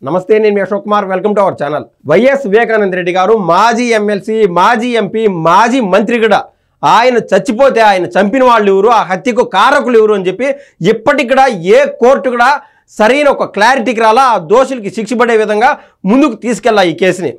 నమస్తే, నేను మీ Ashok Kumar. Welcome to our channel. YS Vivekananda Reddy గారు మాజీ ఎమ్మెల్సీ, మాజీ ఎంపీ, మాజీ మంత్రి కూడా. ఆయన చచ్చిపోతే ఆయన చంపిన వాళ్ళు ఎవరు, ఆ హత్యకు కారకులు ఎవరు అని చెప్పి ఇప్పటికి కూడా ఏ కోర్టు కూడా సరైన ఒక క్లారిటీకి రాలా. ఆ దోషులకి శిక్ష పడే విధంగా ముందుకు తీసుకెళ్ళా ఈ కేసుని.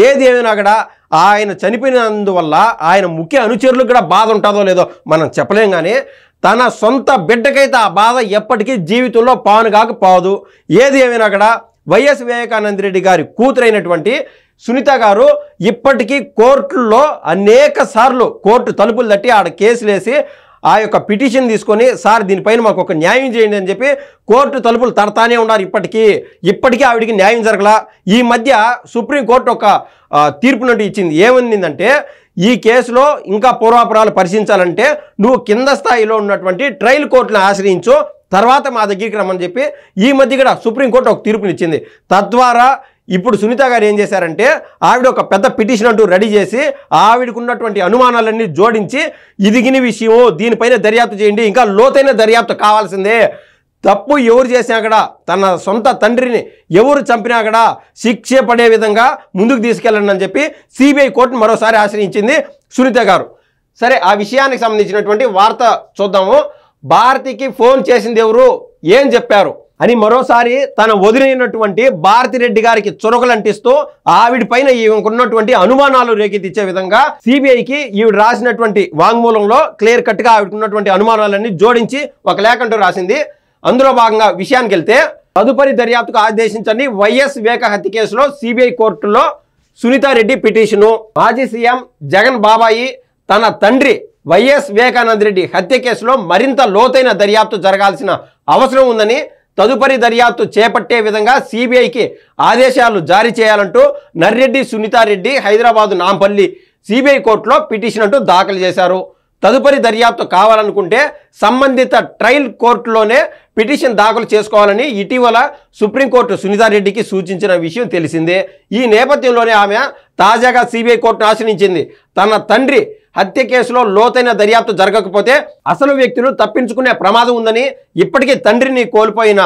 ఏది ఏమైనా కూడా ఆయన చనిపోయినందువల్ల ఆయన ముఖ్య అనుచరులకు కూడా బాధ ఉంటుందో లేదో మనం చెప్పలేం, కానీ తన సొంత బిడ్డకైతే ఆ బాధ ఎప్పటికీ జీవితంలో పానుగాక పోదు. ఏది ఏమైనా కూడా వైఎస్ వివేకానంద రెడ్డి గారి కూతురైనటువంటి సునీత గారు ఇప్పటికీ కోర్టుల్లో అనేక సార్లు కోర్టు తలుపులు తట్టి ఆడ కేసులు వేసి ఆ యొక్క పిటిషన్ తీసుకొని, సార్ దీనిపైన మాకు ఒక న్యాయం చేయండి అని చెప్పి కోర్టు తలుపులు తడతానే ఉన్నారు. ఇప్పటికీ ఆవిడికి న్యాయం జరగలా. ఈ మధ్య సుప్రీంకోర్టు ఒక తీర్పునంటూ ఇచ్చింది. ఏమైందంటే, ఈ కేసులో ఇంకా పూర్వాపరాలు పరిశీలించాలంటే నువ్వు కింద స్థాయిలో ఉన్నటువంటి ట్రయల్ కోర్టును ఆశ్రయించు, తర్వాత మా దగ్గరికి రమ్మని చెప్పి ఈ మధ్య కూడా సుప్రీంకోర్టు ఒక తీర్పునిచ్చింది. తద్వారా ఇప్పుడు సునీత గారు ఏం చేశారంటే, ఆవిడ ఒక పెద్ద పిటిషన్ అంటూ రెడీ చేసి ఆవిడకు ఉన్నటువంటి అనుమానాలన్నీ జోడించి, ఇదిగిన విషయం, దీనిపైన దర్యాప్తు చేయండి, ఇంకా లోతైన దర్యాప్తు కావాల్సిందే, తప్పు ఎవరు చేసినా కూడా, తన సొంత తండ్రిని ఎవరు చంపినా కూడా శిక్ష పడే విధంగా ముందుకు తీసుకెళ్ళండి అని చెప్పి సిబిఐ కోర్టును మరోసారి ఆశ్రయించింది సునీత గారు. సరే, ఆ విషయానికి సంబంధించినటువంటి వార్త చూద్దాము. భారతికి ఫోన్ చేసింది ఎవరు, ఏం చెప్పారు అని మరోసారి తన వదిలినటువంటి భారతిరెడ్డి గారికి చురకలు అంటిస్తూ ఆవిడ పైన ఈమెకున్నటువంటి అనుమానాలు రేకెత్తించే విధంగా సిబిఐకి ఈవిడ రాసినటువంటి వాంగ్మూలంలో క్లియర్ కట్గా ఆవిడకున్నటువంటి అనుమానాలన్నీ జోడించి ఒక లేఖ అంటూ రాసింది. అందులో భాగంగా విషయానికి వెళ్తే, తదుపరి దర్యాప్తుకు ఆదేశించండి. వైఎస్ వివేక హత్య కేసులో సిబిఐ కోర్టులో సునీతారెడ్డి పిటిషను. మాజీ సీఎం జగన్ బాబాయి తన తండ్రి వైఎస్ వివేకానంద రెడ్డి హత్య కేసులో మరింత లోతైన దర్యాప్తు జరగాల్సిన అవసరం ఉందని, తదుపరి దర్యాప్తు చేపట్టే విధంగా సిబిఐకి ఆదేశాలు జారీ చేయాలంటూ నర్రెడ్డి సునీతారెడ్డి హైదరాబాదు నాంపల్లి సిబిఐ కోర్టులో పిటిషన్ అంటూ దాఖలు చేశారు. తదుపరి దర్యాప్తు కావాలనుకుంటే సంబంధిత ట్రయల్ కోర్టులోనే పిటిషన్ దాఖలు చేసుకోవాలని ఇటీవల సుప్రీంకోర్టు సునీతారెడ్డికి సూచించిన విషయం తెలిసిందే. ఈ నేపథ్యంలోనే ఆమె తాజాగా సిబిఐ కోర్టును ఆశ్రయించింది. తన తండ్రి హత్య కేసులో లోతైన దర్యాప్తు జరగకపోతే అసలు వ్యక్తులు తప్పించుకునే ప్రమాదం ఉందని, ఇప్పటికీ తండ్రిని కోల్పోయిన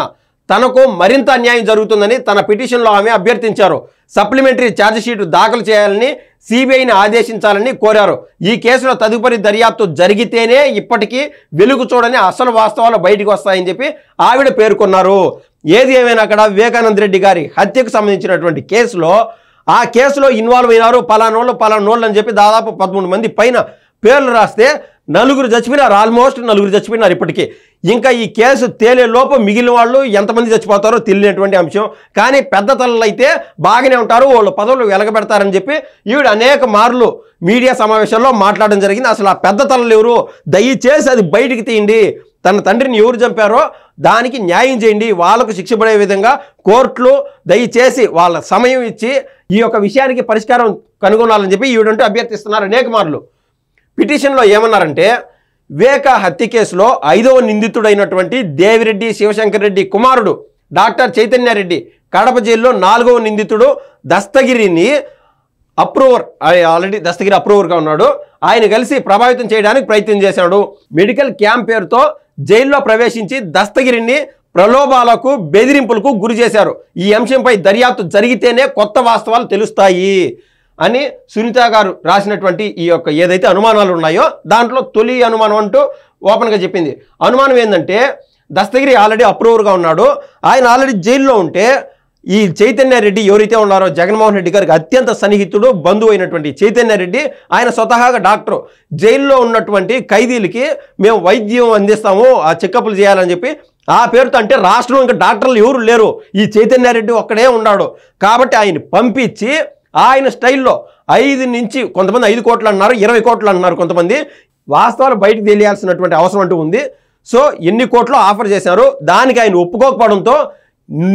తనకు మరింత అన్యాయం జరుగుతుందని తన పిటిషన్లో ఆమె అభ్యర్థించారు. సప్లిమెంటరీ ఛార్జిషీట్ దాఖలు చేయాలని సిబిఐని ఆదేశించాలని కోరారు. ఈ కేసులో తదుపరి దర్యాప్తు జరిగితేనే ఇప్పటికీ వెలుగు చూడని అసలు వాస్తవాలు బయటకు వస్తాయని చెప్పి ఆవిడ పేర్కొన్నారు. ఏది ఏమైనా అక్కడ వివేకానంద రెడ్డి గారి హత్యకు సంబంధించినటువంటి కేసులో, ఆ కేసులో ఇన్వాల్వ్ అయినారు పలానోళ్ళు అని చెప్పి దాదాపు 13 మంది పైన పేర్లు రాస్తే 4 చచ్చిపోయినారు. ఆల్మోస్ట్ 4 చచ్చిపోయినారు. ఇప్పటికీ ఇంకా ఈ కేసు తేలే లోపు మిగిలిన వాళ్ళు ఎంతమంది చచ్చిపోతారో తెలియనటువంటి అంశం. కానీ పెద్ద తలలు అయితే బాగానే ఉంటారు, వాళ్ళు పదవులు వెలగబెడతారని చెప్పి ఈవిడ అనేక మార్లు మీడియా సమావేశాల్లో మాట్లాడడం జరిగింది. అసలు ఆ పెద్ద తలలు ఎవరు, దయచేసి అది బయటికి తీయండి, తన తండ్రిని ఎవరు చంపారో దానికి న్యాయం చేయండి, వాళ్ళకు శిక్ష పడే విధంగా కోర్టులు దయచేసి వాళ్ళ సమయం ఇచ్చి ఈ యొక్క విషయానికి పరిష్కారం కనుగొనాలని చెప్పి ఈవిడంటూ అభ్యర్థిస్తున్నారు అనేక మార్లు. పిటిషన్లో ఏమన్నారంటే, వివేక హత్య కేసులో 5వ నిందితుడైనటువంటి దేవిరెడ్డి శివశంకర్ రెడ్డి కుమారుడు డాక్టర్ చైతన్యారెడ్డి కడప జైల్లో 4వ నిందితుడు దస్తగిరిని ఆల్రెడీ దస్తగిరి అప్రూవర్గా ఉన్నాడు. ఆయన కలిసి ప్రభావితం చేయడానికి ప్రయత్నం చేశాడు. మెడికల్ క్యాంప్ పేరుతో జైల్లో ప్రవేశించి దస్తగిరిని ప్రలోభాలకు, బెదిరింపులకు గురి చేశారు. ఈ అంశంపై దర్యాప్తు జరిగితేనే కొత్త వాస్తవాలు తెలుస్తాయి అని సునీత గారు రాసినటువంటి ఈ యొక్క ఏదైతే అనుమానాలు ఉన్నాయో దాంట్లో తొలి అనుమానం అంటూ ఓపెన్గా చెప్పింది. అనుమానం ఏంటంటే, దస్తగిరి ఆల్రెడీ అప్రూవర్గా ఉన్నాడు. ఆయన ఆల్రెడీ జైల్లో ఉంటే ఈ చైతన్యారెడ్డి ఎవరైతే ఉన్నారో జగన్మోహన్ రెడ్డి గారికి అత్యంత సన్నిహితుడు, బంధువు అయినటువంటి చైతన్యారెడ్డి, ఆయన స్వతహాగా డాక్టరు. జైల్లో ఉన్నటువంటి ఖైదీలకి మేము వైద్యం అందిస్తాము, ఆ చెకప్లు చేయాలని చెప్పి ఆ పేరుతో, అంటే రాష్ట్రంలో ఇంకా డాక్టర్లు ఎవరు లేరు, ఈ చైతన్యారెడ్డి ఒక్కడే ఉన్నాడు కాబట్టి ఆయన పంపించి ఆయన స్టైల్లో 5 నుంచి కొంతమంది 5 కోట్లు అన్నారు, 20 కోట్లు అన్నారు కొంతమంది. వాస్తవాలు బయటకు తెలియాల్సినటువంటి అవసరం అంటూ ఉంది. సో ఎన్ని కోట్లు ఆఫర్ చేశారు, దానికి ఆయన ఒప్పుకోకపోవడంతో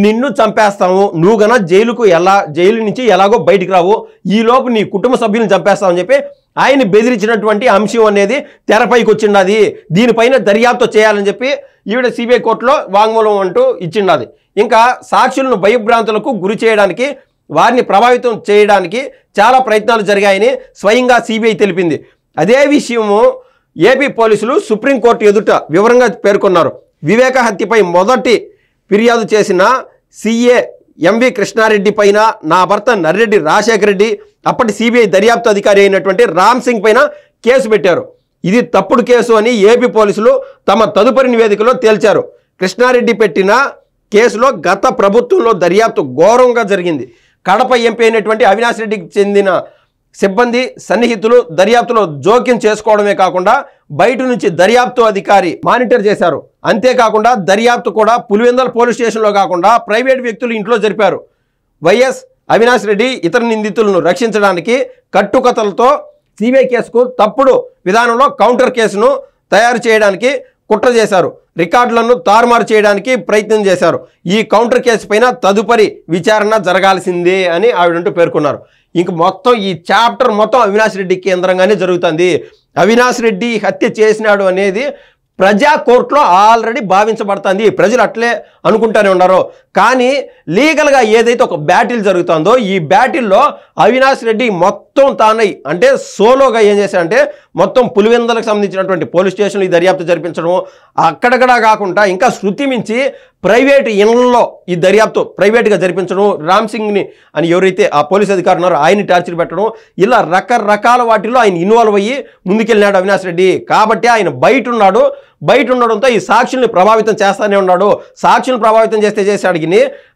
నిన్ను చంపేస్తాము, నువ్వు గన జైలు నుంచి ఎలాగో బయటికి రావు, ఈలోపు నీ కుటుంబ సభ్యులను చంపేస్తామని చెప్పి ఆయన బెదిరించినటువంటి అంశం అనేది తెరపైకి వచ్చిండది. దీనిపైన దర్యాప్తు చేయాలని చెప్పి ఈవిడ సిబిఐ కోర్టులో వాంగ్మూలం అంటూ ఇచ్చిండది. ఇంకా సాక్షులను భయభ్రాంతులకు గురి చేయడానికి, వారిని ప్రభావితం చేయడానికి చాలా ప్రయత్నాలు జరిగాయని స్వయంగా సిబిఐ తెలిపింది. అదే విషయము ఏపీ పోలీసులు సుప్రీంకోర్టు ఎదుట వివరంగా పేర్కొన్నారు. వివేక హత్యపై మొదటి ఫిర్యాదు చేసిన సిఏ ఎంవి కృష్ణారెడ్డి పైన, నా భర్త నర్రెడ్డి రాజశేఖర రెడ్డి, అప్పటి సిబిఐ దర్యాప్తు అధికారి అయినటువంటి రామ్ సింగ్ పైన కేసు పెట్టారు. ఇది తప్పుడు కేసు అని ఏపీ పోలీసులు తమ తదుపరి నివేదికలో తేల్చారు. కృష్ణారెడ్డి పెట్టిన కేసులో గత ప్రభుత్వంలో దర్యాప్తు ఘోరంగా జరిగింది. కడప ఎంపీ అయినటువంటి అవినాష్ రెడ్డికి చెందిన సిబ్బంది సన్నిహితులు దర్యాప్తులో జోక్యం చేసుకోవడమే కాకుండా బయట నుంచి దర్యాప్తు అధికారి మానిటర్ చేశారు. అంతేకాకుండా దర్యాప్తు కూడా పులివెందుల పోలీస్ స్టేషన్లో కాకుండా ప్రైవేట్ వ్యక్తులు ఇంట్లో జరిపారు. వైఎస్ అవినాష్ రెడ్డి ఇతర నిందితులను రక్షించడానికి కట్టుకథలతో సిబిఐ కేసుకు తప్పుడు విధానంలో కౌంటర్ కేసును తయారు చేయడానికి కుట్ర చేశారు. రికార్డులను తారుమారు చేయడానికి ప్రయత్నం చేశారు. ఈ కౌంటర్ కేసు పైన తదుపరి విచారణ జరగాల్సిందే అని ఆవిడంటూ పేర్కొన్నారు. ఇంక మొత్తం ఈ చాప్టర్ మొత్తం అవినాష్ రెడ్డి కేంద్రంగానే జరుగుతుంది. అవినాష్ రెడ్డి హత్య చేసినాడు అనేది ప్రజా కోర్టులో ఆల్రెడీ భావించబడుతుంది. ప్రజలు అట్లే అనుకుంటూనే ఉన్నారు. కానీ లీగల్గా ఏదైతే ఒక బ్యాటిల్ జరుగుతుందో ఈ బ్యాటిల్లో అవినాష్ రెడ్డి మొత్తం తానై అంటే సోలోగా ఏం చేశాడంటే మొత్తం పులివెందులకు సంబంధించినటువంటి పోలీస్ స్టేషన్లు ఈ దర్యాప్తు జరిపించడం, అక్కడక్కడ కాకుండా ఇంకా శృతి మించి ప్రైవేట్ ఇళ్లలో ఈ దర్యాప్తు ప్రైవేట్గా జరిపించడం, రామ్ సింగ్ని అని ఎవరైతే ఆ పోలీస్ అధికారులు ఉన్నారో ఆయన్ని టార్చర్ పెట్టడం, ఇలా రకరకాల వాటిల్లో ఆయన ఇన్వాల్వ్ అయ్యి ముందుకెళ్ళినాడు అవినాష్ రెడ్డి. కాబట్టి ఆయన బయట ఉన్నాడు. బయట ఉండడంతో ఈ సాక్షుల్ని ప్రభావితం చేస్తూనే ఉన్నాడు. సాక్షులను ప్రభావితం చేశాడు.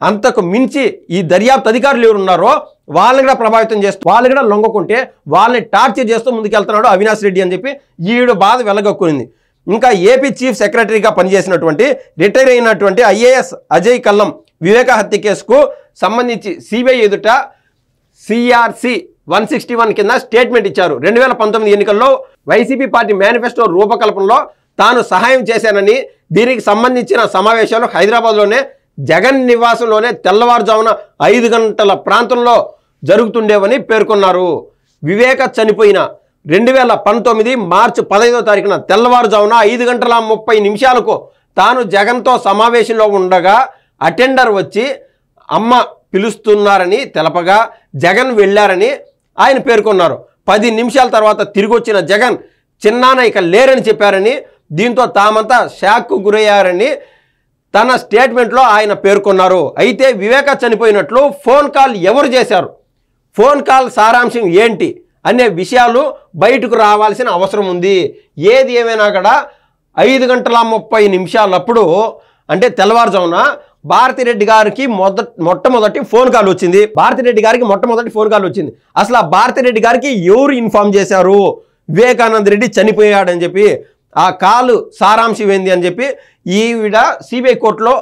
అంతకు మించి ఈ దర్యాప్తు అధికారులు ఎవరు ఉన్నారో వాళ్ళని కూడా ప్రభావితం చేస్తూ వాళ్ళు కూడా లొంగకుంటే వాళ్ళని టార్చర్ చేస్తూ ముందుకెళ్తున్నాడు అవినాష్ రెడ్డి అని చెప్పి ఈవిడ బాధ వెలగొక్కునింది. ఇంకా ఏపీ చీఫ్ సెక్రటరీగా పనిచేసినటువంటి రిటైర్ అయినటువంటి ఐఏఎస్ అజయ్ కల్లం వివేక హత్య కేసుకు సంబంధించి సిబిఐ ఎదుట సిఆర్సి 161 కింద స్టేట్మెంట్ ఇచ్చారు. 2019 ఎన్నికల్లో వైసీపీ పార్టీ మేనిఫెస్టో రూపకల్పనలో తాను సహాయం చేశానని, దీనికి సంబంధించిన సమావేశాలు హైదరాబాద్లోనే జగన్ నివాసంలోనే తెల్లవారుజామున 5 గంటల ప్రాంతంలో జరుగుతుండేవని పేర్కొన్నారు. వివేక చనిపోయిన 2019 మార్చి 15వ తారీఖున తెల్లవారుజామున 5 గంటల 30 నిమిషాలకు తాను జగన్తో సమావేశంలో ఉండగా అటెండర్ వచ్చి అమ్మ పిలుస్తున్నారని తెలపగా జగన్ వెళ్ళారని ఆయన పేర్కొన్నారు. 10 నిమిషాల తర్వాత తిరిగి వచ్చిన జగన్ చిన్నాన్న ఇక లేరని చెప్పారని, దీంతో తామంతా షాక్కు గురయ్యారని తన స్టేట్మెంట్లో ఆయన పేర్కొన్నారు. అయితే వివేక చనిపోయినట్లు ఫోన్ కాల్ ఎవరు చేశారు, ఫోన్ కాల్ సారాంశం ఏంటి అనే విషయాలు బయటకు రావాల్సిన అవసరం ఉంది. ఏది ఏమైనా కూడా 5 గంటల 30 నిమిషాలప్పుడు అంటే తెల్లవారుజామున భారతిరెడ్డి గారికి మొట్టమొదటి ఫోన్ కాల్ వచ్చింది. భారతిరెడ్డి గారికి మొట్టమొదటి ఫోన్ కాల్ వచ్చింది. అసలు ఆ భారతిరెడ్డి గారికి ఎవరు ఇన్ఫార్మ్ చేశారు వివేకానంద రెడ్డి చనిపోయాడని చెప్పి, ఆ కాలు సారాంశం ఏంది అని చెప్పి ఈవిడ సిబిఐ కోర్టులో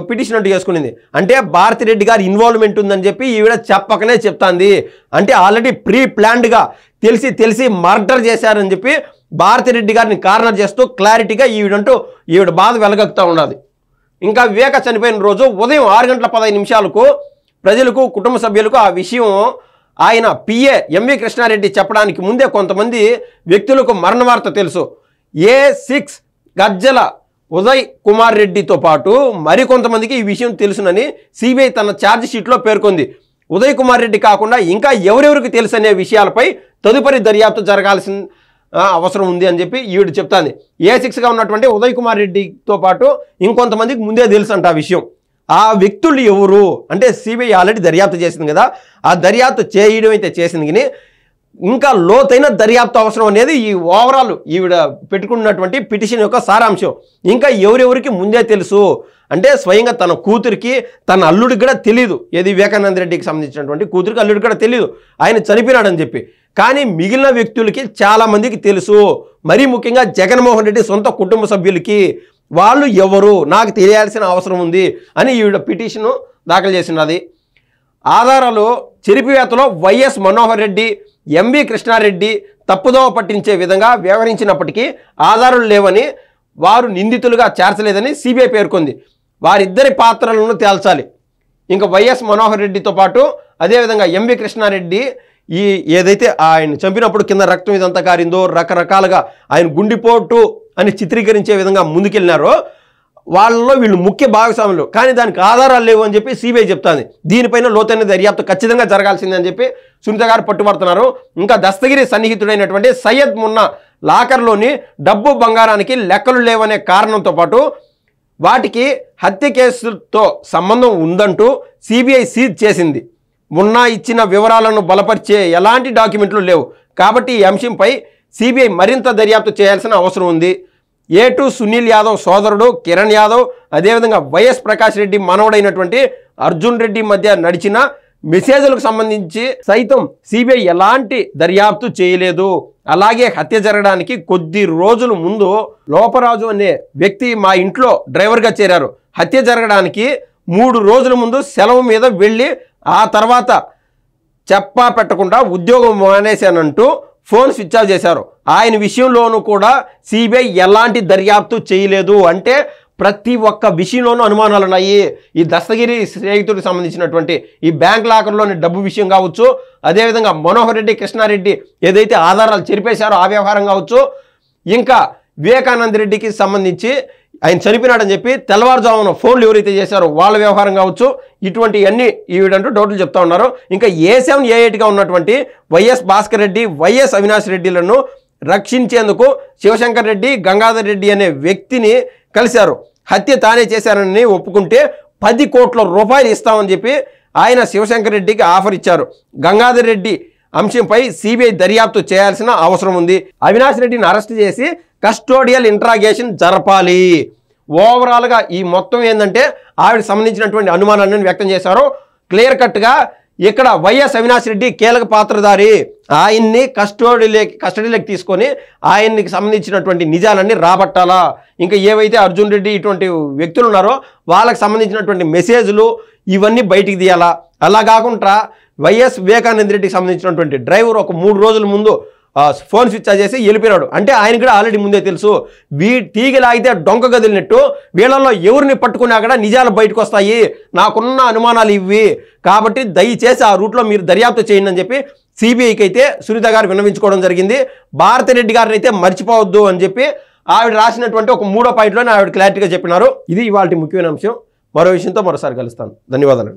పిటిషన్ అంటూ చేసుకునింది. అంటే భారతిరెడ్డి గారి ఇన్వాల్వ్మెంట్ ఉందని చెప్పి ఈవిడ చెప్పకనే చెప్తాంది. అంటే ఆల్రెడీ ప్రీ ప్లాన్డ్గా తెలిసి మర్డర్ చేశారని చెప్పి భారతిరెడ్డి గారిని కార్నర్ చేస్తూ క్లారిటీగా ఈవిడ బాధ వెలగక్కుతూ ఉన్నది. ఇంకా వివేక చనిపోయిన రోజు ఉదయం 6 గంటల 15 నిమిషాలకు ప్రజలకు కుటుంబ సభ్యులకు ఆ విషయం ఆయన పిఏ ఎంవి కృష్ణారెడ్డి చెప్పడానికి ముందే కొంతమంది వ్యక్తులకు మరణ వార్త తెలుసు. A6 గజ్జల ఉదయ్ కుమార్ రెడ్డితో పాటు మరికొంతమందికి ఈ విషయం తెలుసునని సిబిఐ తన ఛార్జ్ షీట్లో పేర్కొంది. ఉదయ్ కుమార్ రెడ్డి కాకుండా ఇంకా ఎవరెవరికి తెలుసు అనే విషయాలపై తదుపరి దర్యాప్తు జరగాల్సిన అవసరం ఉంది అని చెప్పి ఈవిడ చెప్తాంది. A6గా ఉన్నటువంటి ఉదయ్ కుమార్ రెడ్డితో పాటు ఇంకొంతమందికి ముందే తెలుసు అంట ఆ విషయం. ఆ వ్యక్తులు ఎవరు అంటే సిబిఐ ఆల్రెడీ దర్యాప్తు చేసింది కదా, ఆ దర్యాప్తు చేయడం అయితే చేసింది. కానీ ఇంకా లోతైన దర్యాప్తు అవసరం అనేది ఈ ఓవరాల్ ఈవిడ పెట్టుకున్నటువంటి పిటిషన్ యొక్క సారాంశం. ఇంకా ఎవరెవరికి ముందే తెలుసు అంటే స్వయంగా తన కూతురికి తన అల్లుడికి కూడా తెలియదు. ఏది వివేకానంద రెడ్డికి సంబంధించినటువంటి కూతురికి అల్లుడికి కూడా తెలియదు ఆయన చనిపోయినాడని చెప్పి. కానీ మిగిలిన వ్యక్తులకి చాలామందికి తెలుసు. మరీ ముఖ్యంగా జగన్మోహన్ రెడ్డి సొంత కుటుంబ సభ్యులకి వాళ్ళు ఎవరు నాకు తెలియాల్సిన అవసరం ఉంది అని ఈవిడ పిటిషను దాఖలు చేసినది. ఆధారాలు చెరిపివేతలో వైఎస్ మనోహర్ రెడ్డి, ఎంవి కృష్ణారెడ్డి తప్పుదోవ పట్టించే విధంగా వ్యవహరించినప్పటికీ ఆధారాలు లేవని, వారు నిందితులుగా చేర్చలేదని సిబిఐ పేర్కొంది. వారిద్దరి పాత్రలను తేల్చాలి. ఇంకా వైఎస్ మనోహర్ రెడ్డితో పాటు అదేవిధంగా ఎంవి కృష్ణారెడ్డి ఏదైతే ఆయన చంపినప్పుడు కింద రక్తం ఇదంతా కారిందో, రకరకాలుగా ఆయన గుండెపోటు అని చిత్రీకరించే విధంగా ముందుకెళ్ళినారో వాళ్ళలో వీళ్ళు ముఖ్య భాగస్వాములు. కానీ దానికి ఆధారాలు లేవు అని చెప్పి సిబిఐ చెప్తాంది. దీనిపైన లోతైన దర్యాప్తు ఖచ్చితంగా జరగాల్సిందని చెప్పి సునీత గారు పట్టుబడుతున్నారు. ఇంకా దస్తగిరి సన్నిహితుడైనటువంటి సయ్యద్ మున్నా లాకర్లోని డబ్బు బంగారానికి లెక్కలు లేవనే కారణంతో పాటు వాటికి హత్య కేసుతో సంబంధం ఉందంటూ సిబిఐ సీజ్ చేసింది. ఇచ్చిన వివరాలను బలపరిచే ఎలాంటి డాక్యుమెంట్లు లేవు. కాబట్టి ఈ అంశంపై సిబిఐ మరింత దర్యాప్తు చేయాల్సిన అవసరం ఉంది. A2 సునీల్ యాదవ్ సోదరుడు కిరణ్ యాదవ్, అదేవిధంగా వైఎస్ ప్రకాష్ రెడ్డి మనవడైనటువంటి అర్జున్ రెడ్డి మధ్య నడిచిన మెసేజ్లకు సంబంధించి సైతం సిబిఐ ఎలాంటి దర్యాప్తు చేయలేదు. అలాగే హత్య జరగడానికి కొద్ది రోజుల ముందు లోపరాజు అనే వ్యక్తి మా ఇంట్లో డ్రైవర్గా చేరారు. హత్య జరగడానికి 3 రోజుల ముందు సెలవు మీద వెళ్ళి ఆ తర్వాత చెప్పా పెట్టకుండా ఉద్యోగం మానేశానంటూ ఫోన్ స్విచ్ ఆఫ్ చేశారు. ఆయన విషయంలోనూ కూడా సిబిఐ ఎలాంటి దర్యాప్తు చేయలేదు. అంటే ప్రతి ఒక్క విషయంలోనూ అనుమానాలు ఉన్నాయి. ఈ దస్తగిరి స్నేహితుడికి సంబంధించినటువంటి ఈ బ్యాంక్ లాకర్లోని డబ్బు విషయం కావచ్చు, అదేవిధంగా మనోహర్ రెడ్డి కృష్ణారెడ్డి ఏదైతే ఆధారాలు చెరిపేశారో ఆ వ్యవహారం కావచ్చు, ఇంకా వివేకానంద రెడ్డికి సంబంధించి ఆయన చనిపోయినాడని చెప్పి తెల్లవారుజామున ఫోన్లు ఎవరైతే చేశారో వాళ్ళ వ్యవహారం కావచ్చు, ఇటువంటి అన్ని ఈవిడంటూ డౌట్లు చెప్తా ఉన్నారు. ఇంకా A7 A8గా ఉన్నటువంటి వైఎస్ భాస్కర్ రెడ్డి, వైఎస్ అవినాష్ రెడ్డిలను రక్షించేందుకు శివశంకర్ రెడ్డి, గంగాధర్ రెడ్డి అనే వ్యక్తిని కలిశారు. హత్య తానే చేశారని ఒప్పుకుంటే 10 కోట్ల రూపాయలు ఇస్తామని చెప్పి ఆయన శివశంకర్ రెడ్డికి ఆఫర్ ఇచ్చారు. గంగాధర్ రెడ్డి అంశంపై సిబిఐ దర్యాప్తు చేయాల్సిన అవసరం ఉంది. అవినాష్ రెడ్డిని అరెస్ట్ చేసి కస్టోడియల్ ఇంట్రాగేషన్ జరపాలి. ఓవరాల్గా ఈ మొత్తం ఏంటంటే ఆవిడకి సంబంధించినటువంటి అనుమానాలను వ్యక్తం చేశారు. క్లియర్ కట్గా ఇక్కడ వైఎస్ అవినాష్ రెడ్డి కీలక పాత్రధారి. ఆయన్ని కస్టడీలోకి తీసుకొని ఆయనకి సంబంధించినటువంటి నిజాలన్నీ రాబట్టాలా. ఇంకా ఏవైతే అర్జున్ రెడ్డి ఇటువంటి వ్యక్తులు ఉన్నారో వాళ్ళకి సంబంధించినటువంటి మెసేజ్లు ఇవన్నీ బయటికి తీయాలా. అలా కాకుండా వైఎస్ వివేకానంద రెడ్డికి సంబంధించినటువంటి డ్రైవర్ ఒక 3 రోజుల ముందు ఫోన్ స్విచ్ ఆఫ్ చేసి వెళ్ళిపోయాడు. అంటే ఆయన కూడా ఆల్రెడీ ముందే తెలుసు. తీగలాగితే డొంక గదిలినట్టు వీళ్ళల్లో ఎవరిని పట్టుకున్నా కూడా నిజాలు బయటకు వస్తాయి. నాకున్న అనుమానాలు ఇవి. కాబట్టి దయచేసి ఆ రూట్లో మీరు దర్యాప్తు చేయండి అని చెప్పి సిబిఐకి అయితే సునీత గారు విన్నవించుకోవడం జరిగింది. భారతిరెడ్డి గారిని అయితే మర్చిపోవద్దు అని చెప్పి ఆవిడ రాసినటువంటి ఒక 3వ పాయింట్లోనే ఆవిడ క్లారిటీగా చెప్పినారు. ఇది ఇవాళ ముఖ్యమైన అంశం. మరో విషయంతో మరోసారి కలుస్తాను. ధన్యవాదాలు.